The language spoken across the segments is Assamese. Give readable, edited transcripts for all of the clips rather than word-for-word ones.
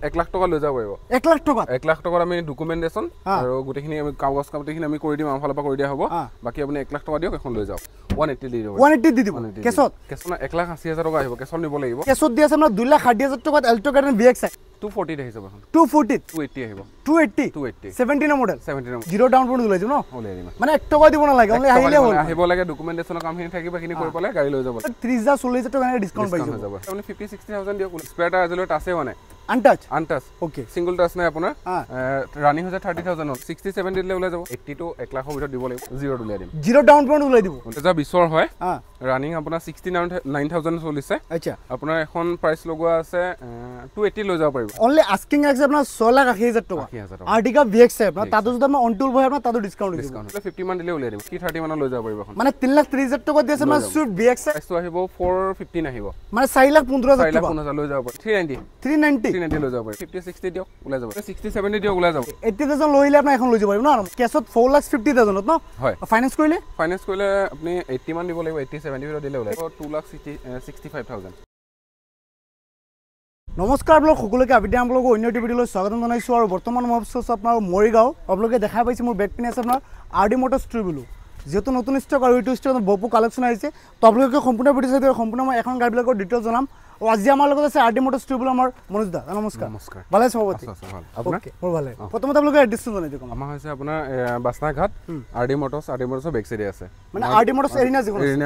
1 লাখ টাকা লৈ যাব পাৰিব 1 লাখ টাকা 1 লাখ টাকাৰ আমি ডকুমেন্টেশন আৰু গোটেইখিনি আমি কাগজ কামতেখিনি আমি কৰি দিম আমাৰ ফালৰ পৰা কৰি দিয়া হ'ব বাকি আপুনি 1 লাখ টাকা দিয়ক এখন লৈ যাওক 180 দি দিব 180 দি দিব কেছত কেছত 1,80,000 টকা আহিব কেছত নিব লাগিব কেছত দি আছে আমাৰ 2,60,000 টকাত এল্টো গাৰ্ডেন VXI 240 আহিব এখন 240 280 আহিব 280 17 ৰ মডেল 17 ৰ জিৰ' ডাউন পেমেন্ট ওলাই যাব ন ওলাই দিম মানে 1 টকা দিব নালাগে অনলি আহিলে হ'ল আহিব লাগে ডকুমেন্টেশনৰ কামখিনি থাকিব কিনি কৰি পালে গাড়ী লৈ যাব 30,000 40,000 টকা ডিসকাউন্ট পাই যাব আপুনি 50-60,000 দিয়ক স্পেয়াৰটা আজিলৈ আছে মানে আনটাচ ওকে সিঙ্গল টাচ নাই আপোনাৰ ৰানিং হৈছে 30,000 60-70 দিলে ওলাই যাব 80 to 1 লাখৰ ভিতৰত দিব লাগিব জিৰ' উলাই দিম জিৰ' ডাউন পেমেন্ট ওলাই দিব এটা 20 হয় ৰানিং আপোনাৰ 69,000 চলিছে আচ্ছা আপোনাৰ এখন প্ৰাইচ লগোৱা আছে 280 লৈ যাব পাৰিব অনলি আস্কিং আছে আপোনাৰ 6,80,000 টকা আৰ্টিকা VXI আপোনাৰ তাতো যদি আমাৰ অনটুল হয় আপোনাৰ তাতো ডিসকাউন্ট দিব 50 মান দিলে ওলাই দিম 30 মান লৈ যাব পাৰিব এখন মানে 3,30,000 টকা দি আছে আমাৰ সুইফট VXI প্ৰাইচটো আহিব 415 আহিব মানে 4,15,000 টকা 4,15,000 লৈ যাব পাৰিব 390 লৈ যাব পাৰিব 50-60 দিয়ক ওলাই যাব 60-70 দিয়ক ওলাই যাব 80,000 লৈলে আপুনি এখন লৈ যাব পাৰিব ন কেছত 4,50,000 ন হয় ফাইনান্স কৰিলে আপুনি 80 মান দিব লাগিব 80-70 ভিতৰত দিলে ওলাই 2,65,000 নমস্কাৰ আপোনালোক সকলোকে আবিদ্যা আপোনালোক অন্য ভিডিঅ'লৈ স্বাগতম জনাইছো আৰু বৰ্তমান মই আছো আপোনাৰ মৰিগাঁও আপোনালোকে দেখা পাইছে মোৰ বেক পিনে আছে আপোনাৰ আৰডি মটৰ্ছ ট্ৰিবুলো যেহেতু নতুন ষ্টক আৰু এইটো ষ্টক বহু কালেকশ্যন আহিছে তো আপোনালোকে সম্পূৰ্ণ ভিডিঅ' চাই সম্পূৰ্ণ মই এখন গাড়ীবিলাকৰ ডিটেইলছ জনাম আৰু আজি আমাৰ লগত আছে আৰডি মটৰ্ছ ট্ৰিবুলো আমাৰ মনোজ দা নমস্কাৰ ভালে আছে সভাপতি আপোনাৰ মোৰ ভালে প্ৰথমতে আপোনালোকে এড্ৰেছটো জনাই দিয়ক আমাৰ হৈছে আপোনাৰ বাসনা ঘাট আৰডি মটৰ্ছ বেক সাইডে আছে মানে আৰডি মটৰ্ছ এৰিনা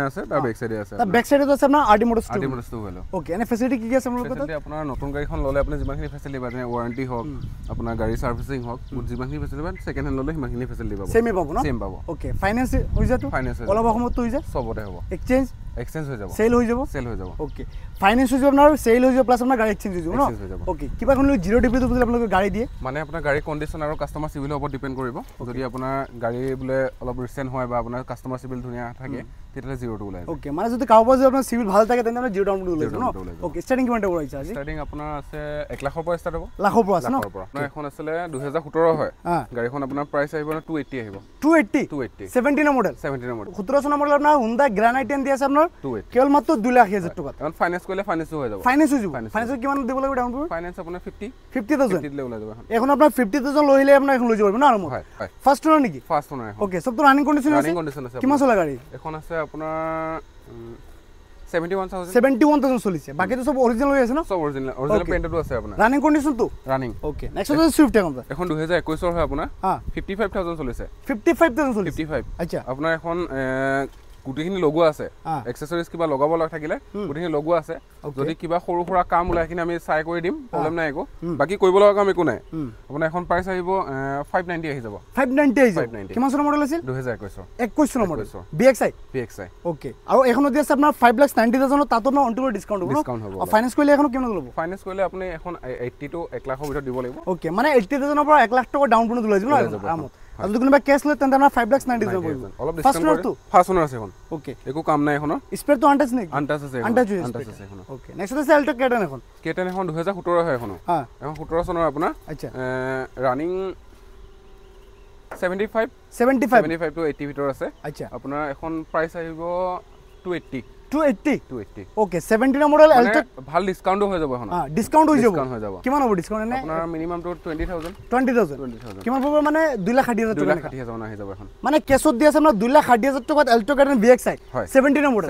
আছে তাৰ বেক সাইডে আছে তাৰ বেক সাইডে আছে আপোনাৰ আৰডি মটৰ্ছ টো হলো ওকে এনে ফেসিলিটি কি আছে আপোনালোকৰ তাত আপোনাৰ নতুন গাড়ীখন ললে আপুনি যিমানখিনি ফেসিলিটি পায় ওয়াৰেন্টি হওক আপোনাৰ গাড়ী সাৰ্ভিসিং হওক যিমানখিনি ফেসিলিটি পায় সেকেন্ড হেণ্ড ললে সিমানখিনি ফেসিলিটি পাব সেমে পাব ন সেম পাব ওকে ফাইনান্স হৈ যাতো অলপ সময়ত হৈ যায় সবতে হ'ব এক্সচেঞ্জ হৈ যাব সেল হৈ যাব ওকে ফাইনান্স হৈ যাব আপোনাৰ সেল হৈ যাব প্লাস আপোনাৰ গাড়ী এক্সচেঞ্জ হৈ যাব ন ওকে কিবা কোন জিৰ' ডিপোজিট বুজি আপোনালোকে গাড়ী দিয়ে মানে আপোনাৰ গাড়ী কণ্ডিশ্যন আৰু কাস্টমাৰ সিভিলৰ ওপৰত ডিপেন্ড কৰিব যদি আপোনাৰ গাড়ী বুলে অলপ ৰিসেন্ট হয় বা আপোনাৰ কাস্টমাৰ সিভিল ধুনিয়া থাকে তেতিয়ালে জিৰ' টু ওলাই ওকে মানে যদি কাৰোবাৰ যদি আপোনাৰ সিভিল ভাল থাকে তেন্তে জিৰ' ডাউন ওলাই যাব ন ওকে ষ্টাৰ্টিং কিমান টাকা আছে আজি ষ্টাৰ্টিং আপোনাৰ আছে 1 লাখৰ পৰা ষ্টাৰ্ট হ'ব লাখৰ পৰা আছে ন আপোনাৰ এখন আছিল 2017 হয় গাড়ীখন আপোনাৰ প্ৰাইস আহিব 280 আহিব 280 17 ৰ মডেল 17 চনৰ মডেল আপোনাৰ Honda Grand i10 দি আছে আপোনাৰ কেৱল মাত্ৰ 2,80,000 টকা এখন ফাইনান্স কৰিলে ফাইনান্স হৈ যাব ফাইনান্স কিমান দিব লাগিব ডাউন পেমেন্ট ফাইনান্স আপোনাৰ 50,000 দিলে ওলাই যাব এখন আপোনাৰ 50,000 লৈলে আপোনাৰ এখন লৈ যাব না আৰু হয় ফাৰ্ষ্ট ওনাৰ নেকি ফাৰ্ষ্ট ওনাৰ ওকে সব তো ৰানিং কন্ডিশন আছে কিমান চলা গাড়ী এখন আছে আপোনাৰ 71,000 চলিছে বাকিটো সব অৰিজিনাল হৈ আছে ন সব অৰিজিনাল পেইন্টেডও আছে আপোনাৰ ৰানিং কন্ডিশন তো ৰানিং ওকে নেক্সট আছে সুইফট এখন 2021 ৰ হয় আপোনাৰ 55,000 চলিছে 55,000 চলিছে 55 আচ্ছা আপোনাৰ এখন গুটিখিনি লগোৱা আছে এক্সেসৰিজ কিবা লগাব লাগ থাকিলে গুটিখিনি লগোৱা আছে যদি কিবা সৰু সৰা কাম ওলাইখিনি আমি চাই কৰি দিম প্ৰবলেম নাই একো বাকি কৰিব লগা কাম একো নাই আপোনাৰ এখন প্ৰাইস আহিব 590 আহি যাব 590 আহি যাব কিমান চনৰ মডেল আছিল 2021 চনৰ মডেল VXI ওকে আৰু এখন দি আছে আপোনাৰ 5,90,000 তাতো না অনটুল ডিসকাউন্ট হ'ব আৰু ফাইনান্স কৰিলে এখন কিমান ল'ব ফাইনান্স কৰিলে আপুনি এখন 80 to 1 লাখৰ ভিতৰত দিব লাগিব ওকে মানে 80,000 ৰ পৰা 1 লাখ টকা ডাউন পেমেন্ট ওলাই যাব না আৰামত আৰু যদি কোনোবা কেছ লয় তেন্তে আপোনাৰ 5,90,000 পৰিব অলপ ডিসকাউন্ট ফাৰ্ষ্ট ওনাৰ আছে এখন ওকে একো কাম নাই এখন স্পেয়াৰ তো আনটাচ নেকি আনটাচ আছে এখন ওকে নেক্সট আছে এল্টো কেটন এখন 2017 হয় এখন এখন 17 চনৰ আপোনাৰ আচ্ছা ৰানিং 75 to 80 ভিতৰ আছে আচ্ছা আপোনাৰ এখন প্ৰাইস আহিব 280 ওকে 17 মডেল এল্টো ভাল ডিসকাউন্ট হৈ যাব এখন ডিসকাউন্ট হৈ যাব কিমান হ'ব ডিসকাউন্ট এনে আপোনাৰ মিনিমাম তো 20,000 কিমান পাব মানে 2,60,000 2,60,000 আহি যাব এখন মানে কেছত দি আছে আপোনাৰ 2,60,000 টকাত Alto garden VXI 17 model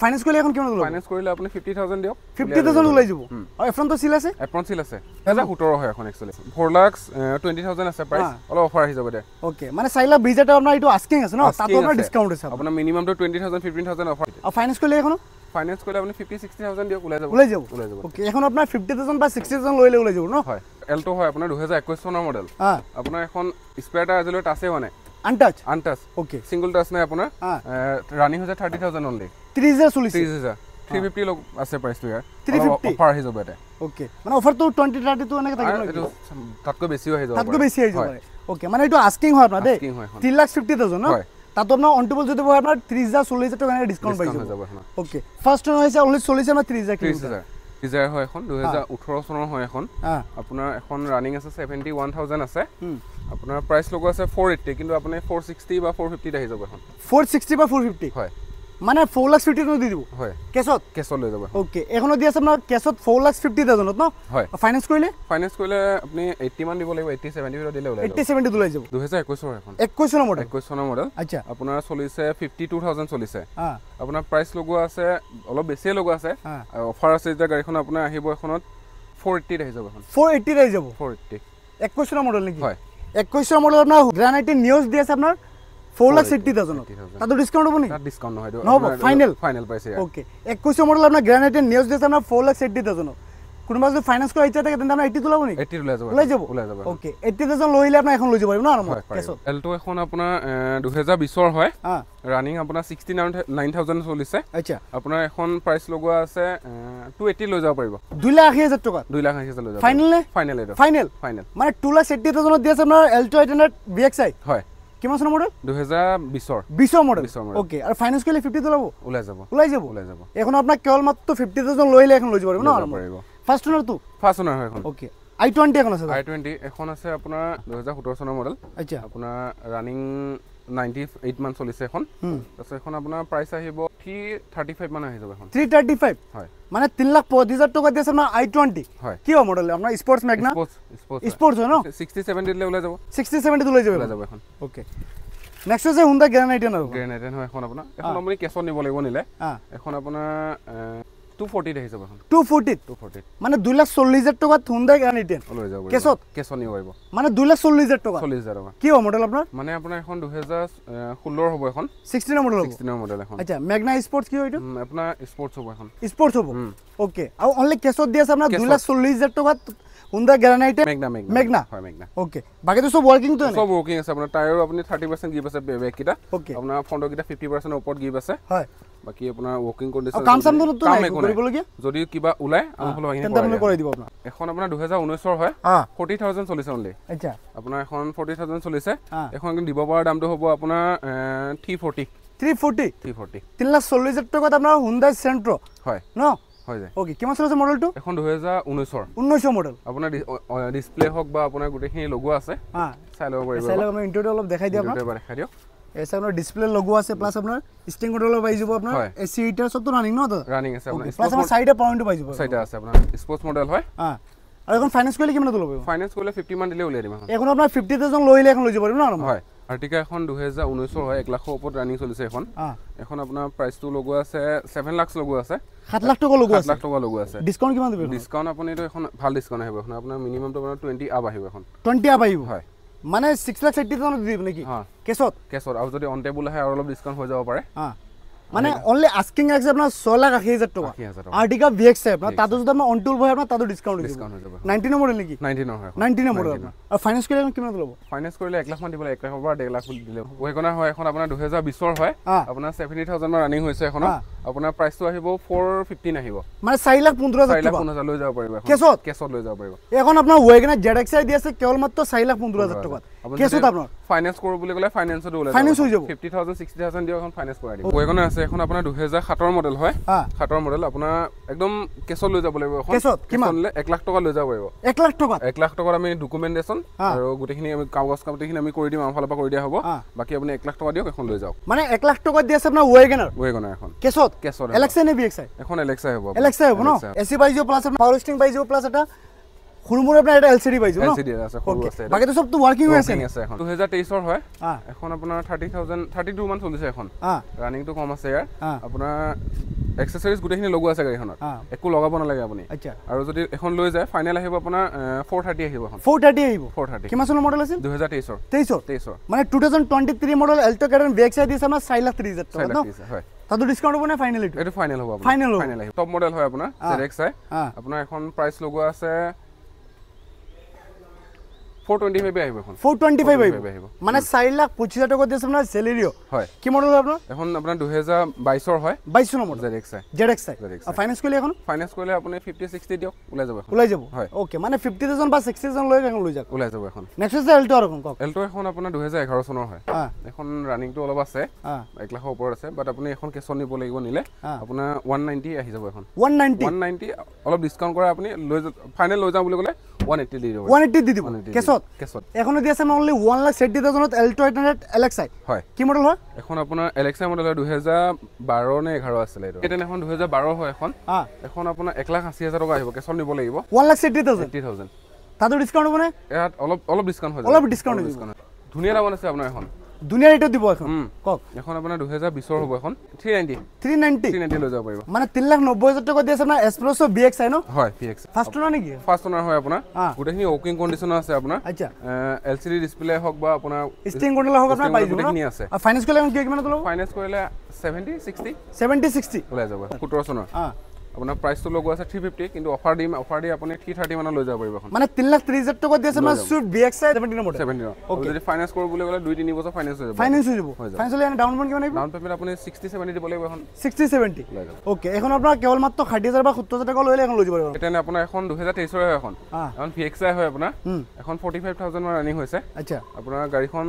finance কৰিলে এখন কিমান ল'ব ফাইনান্স কৰিলে আপুনি 50,000 দিয়ক 50,000 ওলাই যাব আৰু এফ্ৰন তো সিল আছে এপ্ৰন সিল আছে 2017 হয় এখন একচুয়ালি 4,20,000 আছে প্ৰাইস অলপ অফাৰ আহি যাব দে ওকে মানে 4 লাখ ব্ৰিজটা আপোনাৰ এইটো আস্কিং আছে ন তাতো আপোনাৰ ডিসকাউন্ট আছে আপোনাৰ মিনিমাম তো 20,000 15,000 অফাৰ আৰু ফাইনান্স কৰিলে এখন ফাইনান্স কৰিলে আপুনি 50-60,000 দিয়ক ওলাই যাব ওকে এখন আপোনাৰ 50,000 বা 60,000 লৈলে ওলাই যাব ন হয় এল্টো হয় আপোনাৰ 2021 চনৰ মডেল আপোনাৰ এখন স্পেয়াৰটা আজিলৈ আছে মানে আনটাচ ওকে সিঙ্গল টাচ নাই আপোনাৰ ৰানিং হৈছে 30,000 অনলি 30,000 চলিছে 350 লগ আছে প্ৰাইসটো ইয়াৰ 350 অফাৰ আহি যাব এটা ওকে মানে অফাৰ তো 20-30 তো এনেকৈ থাকিব এইটো তাতকৈ বেছি হৈ যাব ওকে মানে এইটো আস্কিং হয় আপোনাৰ দে 3,50,000 ন তাতো আপোনাৰ অনটেবল যদি হয় আপোনাৰ 30,000 40,000 টকা ডিসকাউন্ট পাই যাব ওকে ফাৰ্স্ট ওয়ান হৈছে অনলি 40 আমাৰ 30,000 ডিজায়াৰ হয় এখন 2018 চনৰ হয় এখন আপোনাৰ এখন ৰানিং আছে 71,000 আছে আপোনাৰ প্ৰাইস লগো আছে 480 কিন্তু আপুনি 460 বা 450 আহি যাব এখন 460 বা 450 হয় মানে 4,50,000 দি দিব হয় কেছত কেছত লৈ যাব ওকে এখনো দি আছে আপোনাৰ কেছত 4,50,000 ন হয় ফাইনেন্স কৰিলে আপুনি 80 মান দিব লাগিব 80-70 ভিতৰত দিলে ওলাই যাব 80-70 ওলাই যাব 2021 চনৰ এখন 21 চনৰ মডেল 21 চনৰ মডেল আচ্ছা আপোনাৰ চলিছে 52,000 চলিছে হা আপোনাৰ প্ৰাইচ লগোৱা আছে অলপ বেছিয়ে লগোৱা আছে অফাৰ আছে যে গাড়ীখন আপোনাৰ আহিব এখনত 480 আহি যাব এখন 480 আহি যাব 480 21 চনৰ মডেল নেকি হয় 21 চনৰ মডেল আপোনাৰ গ্ৰানাইট নিউজ দি আছে আপোনাৰ 4,60,000 তাতো ডিসকাউন্ট হ'ব নেকি তাত ডিসকাউন্ট নহয় নহ'ব ফাইনেল প্ৰাইচ ওকে 21 চনৰ মডেল আপোনাৰ গ্ৰানাইট নিউজ দি আছে আপোনাৰ 4,60,000 কোনোবা যদি ফাইনান্স কৰা ইচ্ছা থাকে তেন্তে আপোনাৰ 80 তোলাব নেকি 80 ওলাই যাব ওকে 80,000 লৈলে আপোনাৰ এখন লৈ যাব পাৰিব ন আৰামত কেছত এল্টো এখন আপোনাৰ 2020 হয় ৰানিং আপোনাৰ 69,000 চলিছে আচ্ছা আপোনাৰ এখন প্ৰাইচ লগোৱা আছে 280 লৈ যাব পাৰিব 2,80,000 টকা 2,80,000 লৈ যাব ফাইনেল নে ফাইনেল এইটো ফাইনেল ফাইনেল মানে 2,80,000 দি আছে আপোনাৰ এল্টো 800 VXI হয় কিমান চনৰ মডেল 2020 মডেল ওকে আৰু ফাইনান্স কৰিলে 50 তোলাব ওলাই যাব এখন আপোনাৰ কেৱল মাত্ৰ 50,000 লৈলে এখন লৈ যাব পাৰিব ন পাৰিব ফাৰ্ষ্ট ওনাৰ তো ফাৰ্ষ্ট ওনাৰ হয় এখন ওকে i20 এখন আছে i20 এখন আছে আপোনাৰ 2017 চনৰ মডেল আচ্ছা আপোনাৰ ৰানিং 98 মান চলিছে এখন তাৰপিছত এখন আপোনাৰ প্ৰাইচ আহিব 335 মান আহি যাব এখন 335 হয় মানে 3,35,000 টকা দি আছে আপোনাৰ i20 হয় কি হয় মডেল আপোনাৰ স্পৰ্টছ ম্যাগনা স্পৰ্টছ হয় ন 60-70 দিলে ওলাই যাব 60-70 ওলাই যাব এখন ওকে নেক্সট আছে হুন্ডা গ্ৰেনাইট আৰু গ্ৰেনাইট হয় এখন আপোনাৰ এখন আপুনি কেছত নিব লাগিব নিলে এখন আপোনাৰ 240 আহি যাব এখন 240 মানে 2,40,000 টকাত হুন্ডা গ্ৰেনাইট লৈ যাব কেছত নিব পাৰিব মানে 2,40,000 টকা 40,000 টকা কি হয় মডেল আপোনাৰ মানে আপোনাৰ এখন 2016 হ'ব এখন 16 মডেল 16 মডেল এখন আচ্ছা ম্যাগনা স্পৰ্টছ কি হয় এইটো আপোনাৰ স্পৰ্টছ হ'ব এখন স্পৰ্টছ হ'ব ওকে আৰু অনলি কেছত দি আছে আপোনাৰ 2,40,000 টকাত হুন্ডা গ্ৰেনাইট ম্যাগনা হয় ম্যাগনা ওকে বাকিটো সব ওয়াৰ্কিং তো সব ওয়াৰ্কিং আছে আপোনাৰ টায়াৰো আপুনি 30% গিভ আছে বেক কিটা ওকে আপোনাৰ ফ্ৰণ্টৰ কিটা 50% ওপৰত গিভ আছে হয় বাকি আপোনাৰ ওয়াৰ্কিং কন্ডিশন কাম সাম তো নাই কৰিবলগীয়া যদি কিবা ওলাই আমাৰ হলো আহিনে কৰি দিব আপোনাৰ এখন আপোনাৰ 2019 ৰ হয় 40,000 চলিছে অনলি আচ্ছা আপোনাৰ এখন 40,000 চলিছে এখন দিব পৰা দামটো হ'ব আপোনাৰ 340 3,40,000 টকাত আপোনাৰ হুন্ডা সেন্ট্ৰো হয় ন হৈ যায় ওকে কিমান চলিছে মডেলটো এখন 2019 ৰ মডেল আপোনাৰ ডিসপ্লে হক বা আপোনাৰ গুটেখিনি লগোৱা আছে চাই ল'ব পাৰিব চাই ল'ব আমি ইন্টাৰটো অলপ দেখাই দিম আপোনাক দেখাই দিয়ক এসা আপোনাৰ ডিসপ্লে লগোৱা আছে প্লাস আপোনাৰ স্টিং কন্ট্ৰলৰ পাই যাব আপোনাৰ এসি হিটাৰ সব তো ৰানিং ন তো ৰানিং আছে আপোনাৰ প্লাস আমাৰ সাইডে পইণ্টটো পাই যাব সাইডে আছে আপোনাৰ স্পৰ্টছ মডেল হয় আৰু এখন ফাইনান্স কৰিলে কিমান ল'ব ফাইনান্স কৰিলে 50 মান দিলে উলিয়াই দিম এখন আপোনাৰ 50,000 লৈলে এখন লৈ যাব পাৰিব ন হয় আৰ্টিকা এখন 2019 ৰ হয় 1 লাখৰ ওপৰত ৰানিং চলিছে এখন এখন আপোনাৰ প্ৰাইচটো লগোৱা আছে 7 লাখ লগোৱা আছে 7 লাখ টকা লগোৱা আছে 7 লাখ টকা লগোৱা আছে ডিসকাউন্ট কিমান দিব ডিসকাউন্ট আপুনি তো এখন ভাল ডিসকাউন্ট আহিব এখন আপোনাৰ মিনিমামটো আপোনাৰ 20 আপ আহিব এখন 20 আপ আহিব হয় মানে 6,80,000 দিব নেকি কেছত আৰু যদি অন টেবুল আহে আৰু অলপ ডিসকাউন্ট হৈ যাব পাৰে মানে অনলি আস্কিং এক্স আপোনাৰ 6,80,000 টকা আৰ্টিকা VXI আপোনাৰ তাতো যদি আমাৰ অন টেবুল হয় আপোনাৰ তাতো ডিসকাউন্ট হৈ যাব 19 মডেল নেকি 19 হয় 19 মডেল আৰু ফাইনান্স কৰিলে কিমান ল'ব ফাইনান্স কৰিলে 1 লাখ মান দিব 1 লাখৰ পৰা 1.5 লাখ দিলে ওয়েগনাৰ হয় এখন আপোনাৰ 2020 ৰ হয় আপোনাৰ 70,000 মান ৰানিং হৈছে এখন আপোনাৰ প্ৰাইচটো আহিব 415 আহিব মানে 4,15,000 টকা 4,15,000 লৈ যাব পাৰিব এখন কেছত লৈ যাব পাৰিব এখন আপোনাৰ ওয়েগনাৰ ZXI দি আছে কেৱল মাত্ৰ 4,15,000 টকা কেছত আপোনাৰ ফাইনান্স কৰো বুলি ক'লে ফাইনান্সটো ওলাই ফাইনান্স হৈ যাব 50,000 60,000 দিও এখন ফাইনান্স কৰাই দিব ওয়েগনাৰ আছে এখন আপোনাৰ 2007 ৰ মডেল হয় 7 ৰ মডেল আপোনাৰ একদম কেছত লৈ যাব লাগিব এখন কেছত কিমান 1 লাখ টকা লৈ যাব পাৰিব 1 লাখ টকা 1 লাখ টকাৰ আমি ডকুমেন্টেশন আৰু গুটেখিনি আমি কাগজ কাগজখিনি আমি কৰি দিম আমাৰ ফালৰ পৰা কৰি দিয়া হ'ব বাকি আপুনি 1 লাখ টকা দিয়ক এখন লৈ যাওক মানে 1 লাখ টকা দি আছে আপোনাৰ ওয়েগনাৰ এখন কেছত LXI নে VXI এখন LXI হ'ব LXI হ'ব ন এসি পাই যাব প্লাস পাৱাৰ স্টিং পাই যাব প্লাস এটা খুৰমুৰ আপনাৰ এটা LCD পাই যাব ন LCD আছে সৰু আছে বাকি তো সব তো ওয়াৰ্কিং হৈ আছে এখন 2023 ৰ হয় এখন আপোনাৰ 32 মান চলিছে এখন ৰানিংটো কম আছে ইয়াৰ আপোনাৰ এক্সেসৰিজ গুটেখিনি লগোৱা আছে গাড়ীখনত একো লগাব নালাগে আপুনি আচ্ছা আৰু যদি এখন লৈ যায় ফাইনাল আহিব আপোনাৰ 430 আহিব এখন 430 আহিব 430 কিমান চনৰ মডেল আছিল 2023 ৰ মানে 2023 মডেল এল্টো কেডন VXI দিছে আমাৰ 4,30,000 টকা ন হয় তাতো ডিসকাউন্ট হ'ব না ফাইনাল এটো ফাইনাল হ'ব ফাইনাল আহিব টপ মডেল হয় আপোনাৰ ZXI আপোনাৰ এখন প্ৰাইস লগোৱা আছে 425 আহিব এখন 425 আহিব মানে 4,25,000 টকা দিছে আপোনাৰ সেলেৰিও হয় কি মডেল আপোনাৰ এখন আপোনাৰ 2022 ৰ হয় 22 চনৰ মডেল ZXI আৰু ফাইনান্স কৰিলে এখন ফাইনান্স কৰিলে আপুনি 50-60 দিয়ক ওলাই যাব হয় ওকে মানে 50,000 বা 60,000 লৈ এখন লৈ যাওক ওলাই যাব এখন নেক্সট আছে এল্টো আৰু কক এল্টো এখন আপোনাৰ 2011 চনৰ হয় এখন ৰানিংটো অলপ আছে 1 লাখৰ ওপৰত আছে বাট আপুনি এখন কেছত নিব লাগিব নিলে আপোনাৰ 190 আহি যাব এখন 190 অলপ ডিসকাউন্ট কৰা আপুনি লৈ ফাইনাল লৈ যাম বুলি ক'লে 180 দি দিব 180 দি দিব কেছত এখন দি আছে অনলি 1,70,000 ত Alto 800 LXi হয় কি মডেল হয় এখন আপোনাৰ LXi মডেল হয় 2012 নে 11 আছিল এইটো এটেন এখন 2012 হয় এখন আপোনাৰ 1,80,000 টকা আহিব কেছত নিব লাগিব 1,70,000 তাতো ডিসকাউন্ট হ'ব নে ইয়াত অলপ ডিসকাউন্ট হৈ যাব অলপ ডিসকাউন্ট ধুনীয়া দাম আছে আপোনাৰ এখন দুনিয়া ৰেটত দিব এখন কক এখন আপোনাৰ 2020 ৰ হ'ব এখন 390 লৈ যাব পাৰিব মানে 3,90,000 টকা দি আছে আপোনাৰ এক্সপ্ৰেছো BXi ন হয় BX ফাৰ্ষ্ট ওনাৰ নেকি ফাৰ্ষ্ট ওনাৰ হয় আপোনাৰ গোটেইখিনি ওকিং কন্ডিশন আছে আপোনাৰ আচ্ছা LCD ডিসপ্লে হক বা আপোনাৰ স্টিং কন্ট্ৰল হক আপোনাৰ পাই যাব গোটেইখিনি আছে আৰু ফাইনান্স কৰিলে কিমান ল'ব ফাইনান্স কৰিলে 70 60 ওলাই যাব 17 চনৰ আপোনাৰ প্ৰাইসটো লগো আছে 350 কিন্তু অফাৰ দি আপুনি 330 মানত লৈ যাব পাৰিব এখন মানে 3,30,000 টকা দি আছে মানে সুইফট BXi 17 মডেল 17 ওকে যদি ফাইনান্স কৰো বুলি গলে 2-3 বছৰ ফাইনান্স হৈ যাব ফাইনান্স হৈ যাব ফাইনান্স হলে ডাউন পেমেন্ট কিমান আহিব ডাউন পেমেন্ট আপুনি 60-70 দিব লাগিব এখন 60-70 ওকে এখন আপোনাৰ কেৱল মাত্ৰ 60,000 বা 70,000 টকা লৈলে এখন লৈ যাব পাৰিব এটানে আপোনাৰ এখন 2023 ৰ হয় এখন VXi হয় আপোনাৰ এখন 45,000 মান ৰানিং হৈছে আচ্ছা আপোনাৰ গাড়ীখন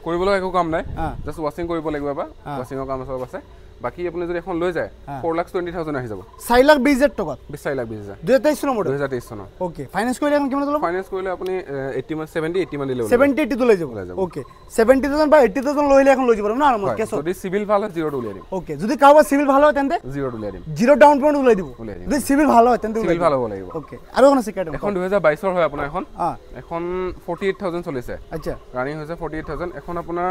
কৰিবলৈ একো কাম নাই জাস্ট ৱাশিং কৰিব লাগিব বা ৱাশিংৰ কাম সব আছে বাকি আপুনি যদি এখন লৈ যায় 4,20,000 আহি যাব 4,20,000 টকা 4,20,000 2023 চনৰ মডেল 2023 চনৰ ওকে ফাইনান্স কৰিলে এখন কিমান ল'ব ফাইনান্স কৰিলে আপুনি 80 মান দিলে 70-80 তো লৈ যাব ওকে 70,000 বা 80,000 লৈলে এখন লৈ যাব না আৰামত কেছ যদি সিভিল ভাল হয় 0 উলিয়াই দিম ওকে যদি কাৰোবাৰ সিভিল ভাল হয় তেন্তে 0 উলিয়াই দিম 0 ডাউন পেমেন্ট উলিয়াই দিব যদি সিভিল ভাল হয় তেন্তে সিভিল ভাল হ'ব লাগিব ওকে আৰু এখন আছে কেটা এখন 2022 ৰ হয় আপোনাৰ এখন 48,000 চলিছে আচ্ছা ৰানিং হৈছে 48,000 এখন আপোনাৰ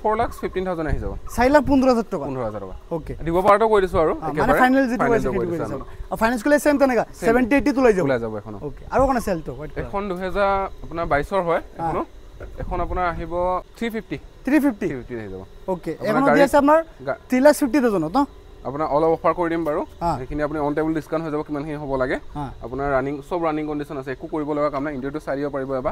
4,15,000 আহি যাব 4,15,000 টকা 15,000 টকা ওকে দিব পাৰটো কৈ দিছো আৰু মানে ফাইনাল যেটো কৈছে সেইটো কৈ দিছো আৰু ফাইনান্স কৰিলে সেম তেনেকা 70-80 তো লৈ যাব এখন ওকে আৰু কোন আছে Alto এখন 2000 আপোনাৰ 22 ৰ হয় এখন আপোনাৰ আহিব 350 আহি যাব ওকে এখন দি আছে আপোনাৰ 3,50,000 ন আপোনাৰ অলপ অফাৰ কৰি দিম বাৰু এইখিনি আপুনি অন টেবল ডিসকাউন্ট হৈ যাব কিমানখিনি হ'ব লাগে আপোনাৰ ৰানিং কন্ডিশন আছে একো কৰিব লগা কাম নাই ইন্টাৰটো চাই দিব পাৰিব এবা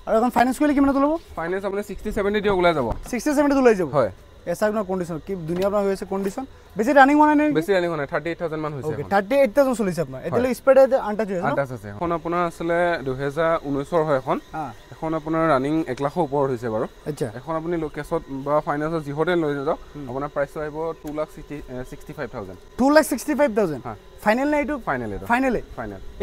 আৰু এখন ফাইনান্স কৰিলে কিমান ল'ব ফাইনান্স আপুনি 60-70 দিও ওলাই যাব 60-70 তো লৈ যাব হয় এসা আপোনাৰ কন্ডিশন কি দুনিয়া আপোনাৰ হৈ আছে কন্ডিশন বেছি ৰানিং হোৱা নাই বেছি ৰানিং হোৱা নাই 38,000 মান হৈছে ওকে 38,000 চলিছে আপোনাৰ এতিয়ালৈ স্পিড আনটাচ হৈছে আনটাচ আছে এখন আপোনাৰ আসলে 2019 ৰ হয় এখন আপোনাৰ ৰানিং 1 লাখৰ ওপৰত হৈছে বাৰু আচ্ছা এখন আপুনি লোকেছত বা ফাইনান্সত জিহতে লৈ যাওক আপোনাৰ প্ৰাইসটো আহিব 2,65,000 2,65,000 ফাইনাল নাই এইটো ফাইনাল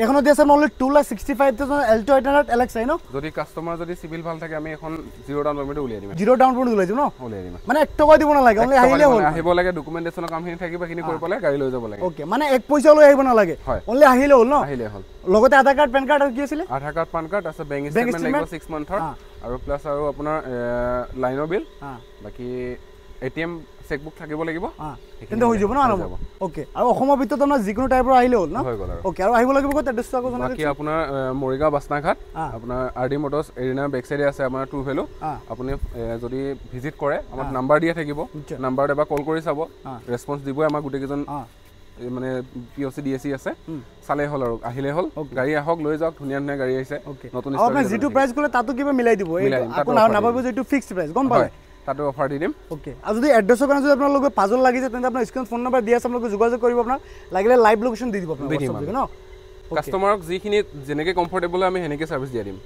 এখন দি আছে অনলি 2,65,000 Alto 800 LXi ন যদি কাস্টমাৰ যদি সিভিল ভাল থাকে আমি এখন 0 ডাউন পেমেন্ট উলিয়াই দিম 0 ডাউন পেমেন্ট উলিয়াই দিম ন উলিয়াই দিম মানে 1 টকা দিব নালাগে অনলি আহিলে হ'ল আহিব লাগে ডকুমেন্টেশনৰ কামখিনি থাকিব কিনি কৰিব লাগে গাড়ী লৈ যাব লাগে ওকে মানে 1 পইচা লৈ আহিব নালাগে অনলি আহিলে হ'ল ন আহিলে হ'ল লগতে আধাৰ কাৰ্ড পেন কাৰ্ড আৰু কি আছিল আধাৰ কাৰ্ড পান কাৰ্ড আছে বেংক ষ্টেটমেন্ট লাগিব 6 মান্থৰ আৰু প্লাস আৰু আপোনাৰ লাইনৰ বিল বাকি ATM চেকবুক থাকিব লাগিব কিন্তু হৈ যাব ন আৰাম ওকে আৰু অসমৰ ভিতৰত আপোনাৰ যিকোনো টাইপৰ আহিলে হ'ল ন ওকে আৰু আহিব লাগিব কত এড্ৰেছটো আকৌ জনাই বাকি আপোনাৰ মৰিগাঁও বাসনাঘাট আপোনাৰ RD মটৰ্ছ এৰিনা বেক সাইডে আছে আপোনাৰ টু ভেলু আপুনি যদি ভিজিট কৰে আমাৰ নাম্বাৰ দিয়া থাকিব নাম্বাৰত এবাৰ কল কৰি চাব ৰেসপন্স দিব আমাৰ গুটে কিজন মানে POC DSC আছে চালে হল আৰু আহিলে হল গাড়ী আহক লৈ যাওক ধুনিয়া ধুনিয়া গাড়ী আছে নতুন স্টক আপোনাৰ যেটো প্ৰাইস গলে তাতো কিবা মিলাই দিব আকৌ নাপাব যেটো ফিক্সড প্ৰাইস গম পালে তাতো অফাৰ দি দিম ওকে আৰু যদি এড্ৰেছৰ কাৰণে যদি আপোনাৰ লগে পাজল লাগিছে তেন্তে আপোনাৰ স্ক্ৰিন ফোন নম্বৰ দিয়া আছে আপোনালোকে যোগাযোগ কৰিব আপোনাৰ লাগিলে লাইভ লোকেশন দি দিব আপোনাৰ ন কাস্টমাৰক যিখিনি যেনেকে কমফৰ্টেবল আমি হেনেকে সাৰ্ভিস দিয়া দিম